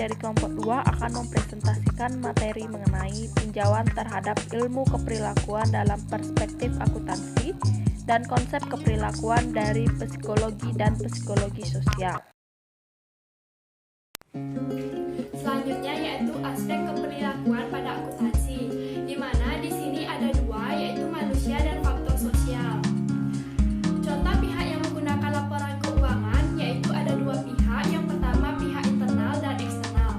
dari kelompok 2 akan mempresentasikan materi mengenai tinjauan terhadap ilmu keperilakuan dalam perspektif akuntansi dan konsep keperilakuan dari psikologi dan psikologi sosial. Selanjutnya yaitu aspek keperilakuan pada akuntansi, di mana di sini ada dua, yaitu manusia dan faktor sosial. Contoh pihak yang menggunakan laporan keuangan yaitu ada dua pihak. Yang pertama pihak internal dan eksternal,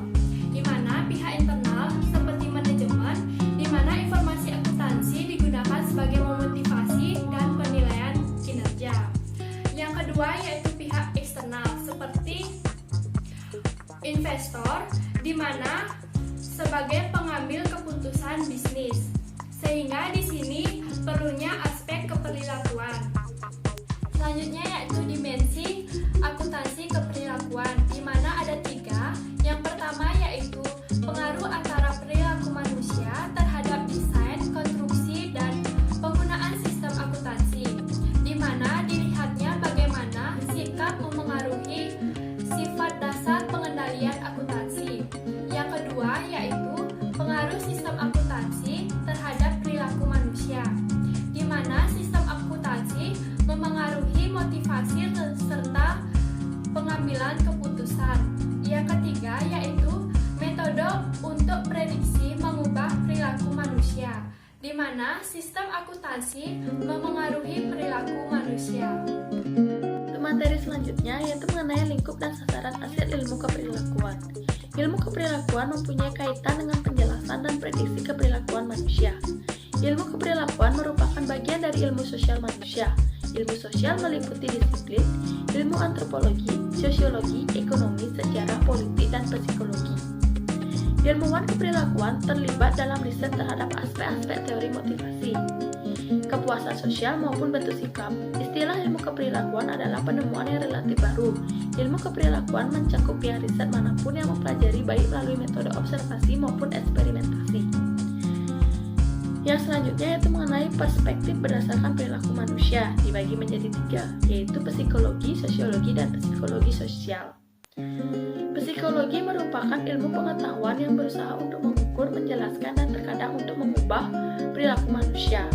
di mana pihak internal seperti manajemen, di mana informasi akuntansi digunakan sebagai memotivasi dan penilaian kinerja. Yang kedua yaitu pihak eksternal seperti investor, di mana sebagai pengambil keputusan bisnis. Sehingga di sini perlunya aspek keperilakuan. Selanjutnya yaitu dimensi akuntansi keperilakuan, di mana ada tiga. Yang pertama yaitu pengaruh antara perilaku manusia terhadap desain, konstruksi, dan penggunaan sistem akuntansi, di mana dilihatnya bagaimana sikap memengaruhi sifat dasar pengendalian akuntansi. Yang kedua yaitu pengaruh sistem akuntansi terhadap perilaku manusia, di mana sistem akuntansi memengaruhi motivasi serta pengambilan keputusan. Yang ketiga yaitu metode untuk prediksi mengubah perilaku manusia, di mana sistem akuntansi memengaruhi perilaku manusia. Materi selanjutnya yaitu mengenai lingkup dan sasaran hasil ilmu keperilakuan. Ilmu keperilakuan mempunyai kaitan dengan penjelasan dan prediksi keperilakuan manusia. Ilmu keperilakuan merupakan bagian dari ilmu sosial manusia. Ilmu sosial meliputi disiplin, ilmu antropologi, sosiologi, ekonomi, sejarah, politik, dan psikologi. Ilmuwan keperilakuan terlibat dalam riset terhadap aspek-aspek teori motivasi, kepuasan sosial maupun bentuk sikap. Istilah ilmu keperilakuan adalah penemuan yang relatif baru. Ilmu keperilakuan mencakup pihak riset manapun yang mempelajari baik melalui metode observasi maupun eksperimentasi. Yang selanjutnya yaitu mengenai perspektif berdasarkan perilaku manusia, dibagi menjadi tiga, yaitu psikologi, sosiologi, dan psikologi sosial. Psikologi merupakan ilmu pengetahuan yang berusaha untuk mengukur, menjelaskan, dan terkadang untuk mengubah perilaku manusia.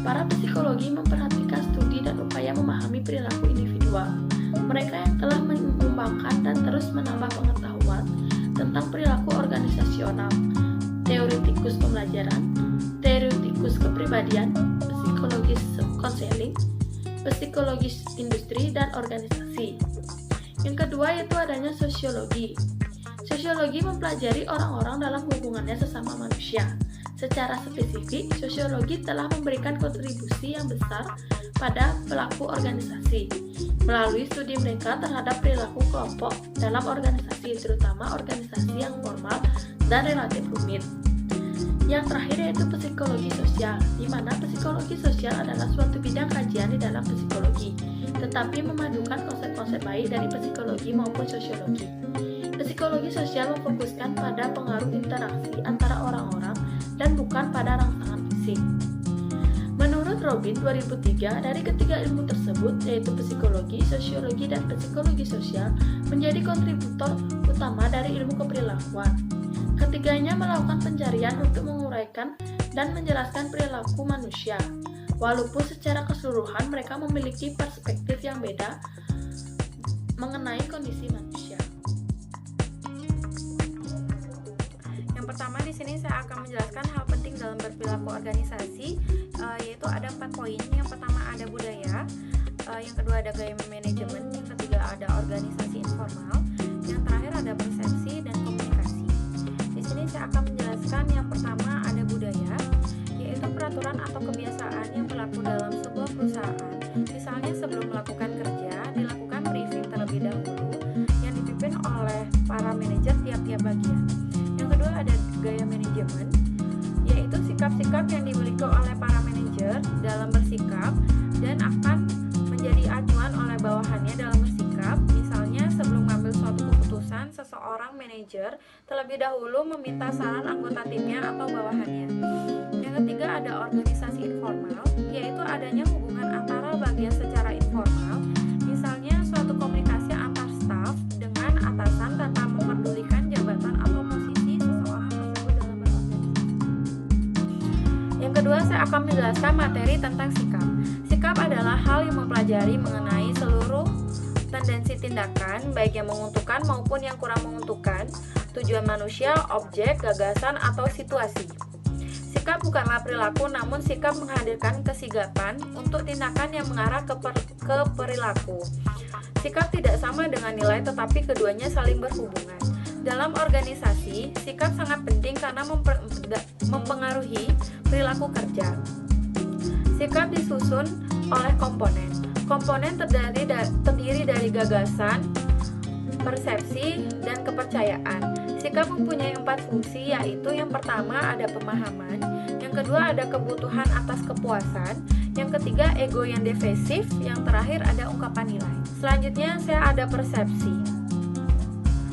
Para psikologi memperhatikan studi dan upaya memahami perilaku individual. Mereka yang telah mengembangkan dan terus menambah pengetahuan tentang perilaku organisasional, teoretikus pembelajaran, teoretikus kepribadian, psikologis konseling, psikologis industri, dan organisasi. Yang kedua yaitu adanya sosiologi. Sosiologi mempelajari orang-orang dalam hubungannya sesama manusia. Secara spesifik, sosiologi telah memberikan kontribusi yang besar pada pelaku organisasi melalui studi mereka terhadap perilaku kelompok dalam organisasi, terutama organisasi yang formal dan relatif rumit. Yang terakhir yaitu psikologi sosial, di mana psikologi sosial adalah suatu bidang kajian di dalam psikologi, tetapi memadukan konsep-konsep baik dari psikologi maupun sosiologi. Psikologi sosial memfokuskan pada pengaruh interaksi antara orang-orang dan bukan pada rangsangan fisik. Menurut Robin 2003, dari ketiga ilmu tersebut, yaitu psikologi, sosiologi, dan psikologi sosial, menjadi kontributor utama dari ilmu keperilakuan. Ketiganya melakukan pencarian untuk menguraikan dan menjelaskan perilaku manusia, walaupun secara keseluruhan mereka memiliki perspektif yang beda mengenai kondisi manusia. Yang pertama di sini saya akan menjelaskan hal penting dalam berperilaku organisasi, yaitu ada 4 poin. Yang pertama ada budaya, yang kedua ada gaya manajemen, yang ketiga ada organisasi informal, yang terakhir ada persepsi dan komunikasi. Di sini saya akan menjelaskan yang pertama ada budaya, yaitu peraturan atau kebiasaan yang berlaku dalam sebuah perusahaan. Misalnya sebelum melakukan kerja, dilakukan briefing terlebih dahulu yang dipimpin oleh para manajer tiap-tiap bagian. Yang kedua ada gaya manajemen, yaitu sikap-sikap yang dimiliki oleh para manajer dalam bersikap dan akan menjadi acuan oleh bawahannya dalam bersikap. Misalnya sebelum mengambil suatu keputusan, seseorang manajer terlebih dahulu meminta saran anggota timnya atau bawahannya. Yang ketiga ada organisasi informal, yaitu adanya hubungan antara bagian secara informal, misalnya suatu komunikasi antar staf dengan atasan tanpa memperdulikan jabatan kedua, saya akan menjelaskan materi tentang sikap. Sikap adalah hal yang mempelajari mengenai seluruh tendensi tindakan, baik yang menguntungkan maupun yang kurang menguntungkan, tujuan manusia, objek, gagasan, atau situasi. Sikap bukanlah perilaku, namun sikap menghadirkan kesigapan untuk tindakan yang mengarah ke perilaku. Sikap tidak sama dengan nilai, tetapi keduanya saling berhubungan. Dalam organisasi, sikap sangat penting karena mempengaruhi perilaku kerja. Sikap disusun oleh komponen. Komponen terdiri dari gagasan, persepsi, dan kepercayaan. Sikap mempunyai 4 fungsi, yaitu yang pertama ada pemahaman, yang kedua ada kebutuhan atas kepuasan, yang ketiga ego yang defensif, yang terakhir ada ungkapan nilai. Selanjutnya saya ada persepsi.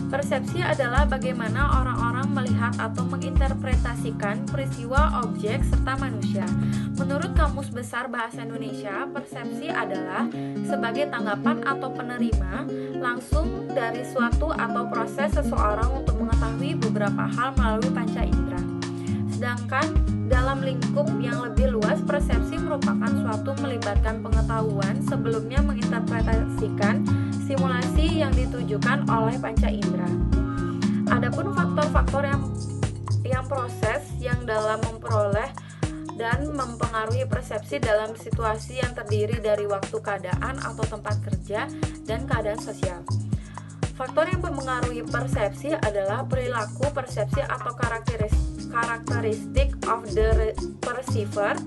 Persepsi adalah bagaimana orang-orang melihat atau menginterpretasikan peristiwa, objek, serta manusia. Menurut Kamus Besar Bahasa Indonesia, persepsi adalah sebagai tanggapan atau penerima langsung dari suatu atau proses seseorang untuk mengetahui beberapa hal melalui panca indera. Sedangkan dalam lingkup yang lebih luas, persepsi merupakan suatu melibatkan pengetahuan sebelumnya menginterpretasikan stimulasi yang ditujukan oleh panca indera. Adapun faktor-faktor yang proses yang dalam memperoleh dan mempengaruhi persepsi dalam situasi yang terdiri dari waktu, keadaan atau tempat kerja, dan keadaan sosial. Faktor yang mempengaruhi persepsi adalah perilaku, persepsi atau karakteristik of the perceiver.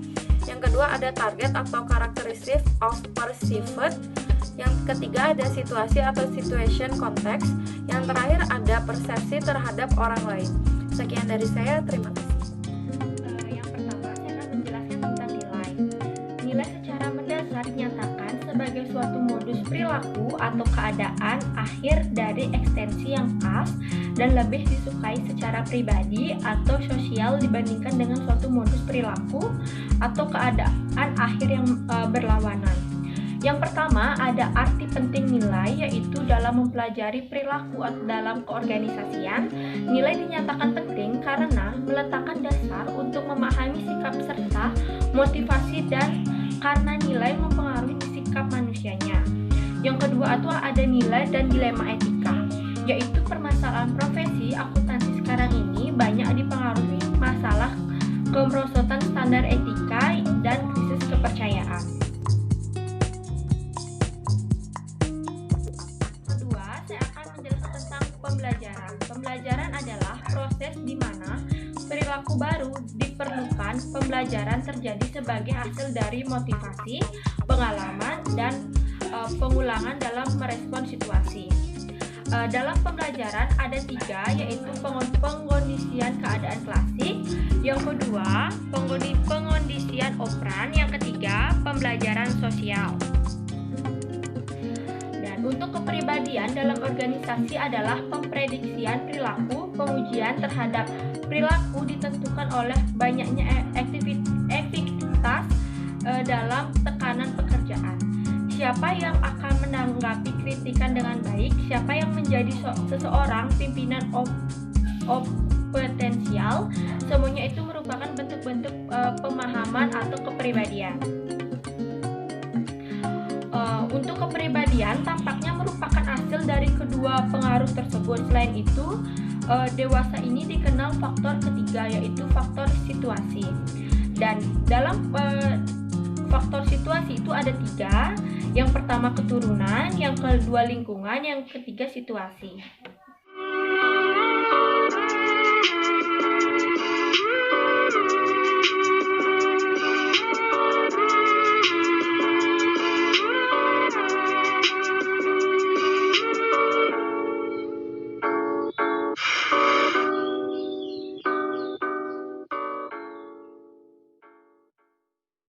Yang kedua ada target atau karakteristik of perceived. Yang ketiga ada situasi atau situation context. Yang terakhir ada persepsi terhadap orang lain. Sekian dari saya, terima kasih. Yang pertama, saya akan menjelaskan tentang nilai. Nilai secara mendasar dinyatakan sebagai suatu modus perilaku atau keadaan akhir dari ekstensi yang khas dan lebih disukai secara pribadi atau sosial dibandingkan dengan suatu modus perilaku atau keadaan akhir yang berlawanan. Yang pertama ada arti penting nilai, yaitu dalam mempelajari perilaku dalam keorganisasian. Nilai dinyatakan penting karena meletakkan dasar untuk memahami sikap serta motivasi dan karena nilai mempengaruhi sikap manusianya. Yang kedua itu ada nilai dan dilema etika, yaitu permasalahan profesi akuntansi sekarang ini banyak dipengaruhi masalah kemerosotan standar etika dan krisis kepercayaan. Pembelajaran adalah proses di mana perilaku baru diperlukan. Pembelajaran terjadi sebagai hasil dari motivasi, pengalaman, dan pengulangan dalam merespon situasi. Dalam pembelajaran ada 3, yaitu pengkondisian keadaan klasik, yang kedua pengkondisian operan, yang ketiga pembelajaran sosial. Untuk kepribadian dalam organisasi adalah pemprediksian perilaku. Pengujian terhadap perilaku ditentukan oleh banyaknya aktivitas dalam tekanan pekerjaan. Siapa yang akan menanggapi kritikan dengan baik, siapa yang menjadi seseorang pimpinan potensial, semuanya itu merupakan bentuk-bentuk pemahaman atau kepribadian. Untuk kepribadian tampaknya merupakan hasil dari kedua pengaruh tersebut. Selain itu, dewasa ini dikenal faktor ketiga, yaitu faktor situasi. Dan dalam faktor situasi itu ada 3. Yang pertama keturunan, yang kedua lingkungan, yang ketiga situasi.